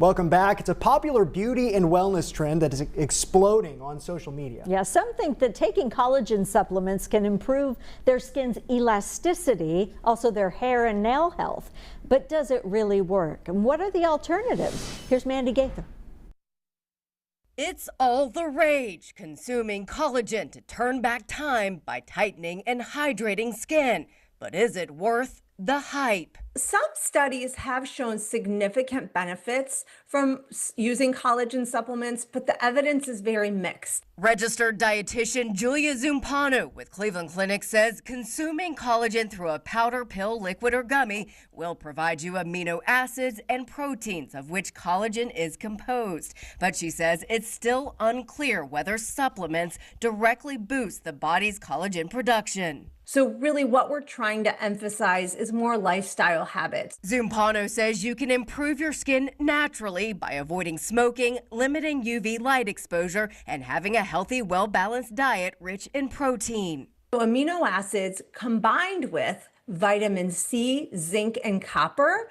Welcome back. It's a popular beauty and wellness trend that is exploding on social media. Yeah, some think that taking collagen supplements can improve their skin's elasticity, also their hair and nail health. But does it really work? And what are the alternatives? Here's Mandy Gaither. It's all the rage, consuming collagen to turn back time by tightening and hydrating skin. But is it worth the hype? Some studies have shown significant benefits from using collagen supplements, but the evidence is very mixed. Registered dietitian Julia Zumpano with Cleveland Clinic says consuming collagen through a powder, pill, liquid, or gummy will provide you amino acids and proteins of which collagen is composed. But she says it's still unclear whether supplements directly boost the body's collagen production. So really what we're trying to emphasize is more lifestyle habits. Zumpano says you can improve your skin naturally by avoiding smoking, limiting UV light exposure, and having a healthy, well-balanced diet rich in protein. So amino acids combined with vitamin C, zinc, and copper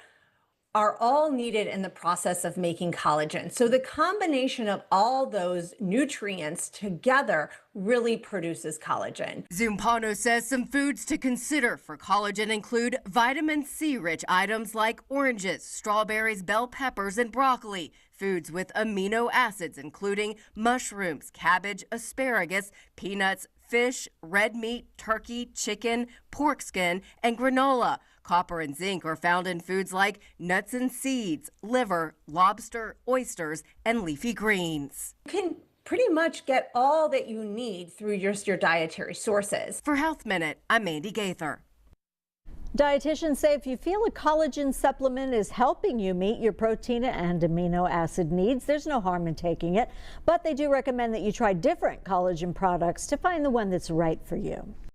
are all needed in the process of making collagen. So the combination of all those nutrients together really produces collagen. Zumpano says some foods to consider for collagen include vitamin C rich items like oranges, strawberries, bell peppers, and broccoli. Foods with amino acids including mushrooms, cabbage, asparagus, peanuts, fish, red meat, turkey, chicken, pork skin, and granola. Copper and zinc are found in foods like nuts and seeds, liver, lobster, oysters, and leafy greens. You can pretty much get all that you need through your dietary sources. For Health Minute, I'm Mandy Gaither. Dietitians say if you feel a collagen supplement is helping you meet your protein and amino acid needs, there's no harm in taking it. But they do recommend that you try different collagen products to find the one that's right for you.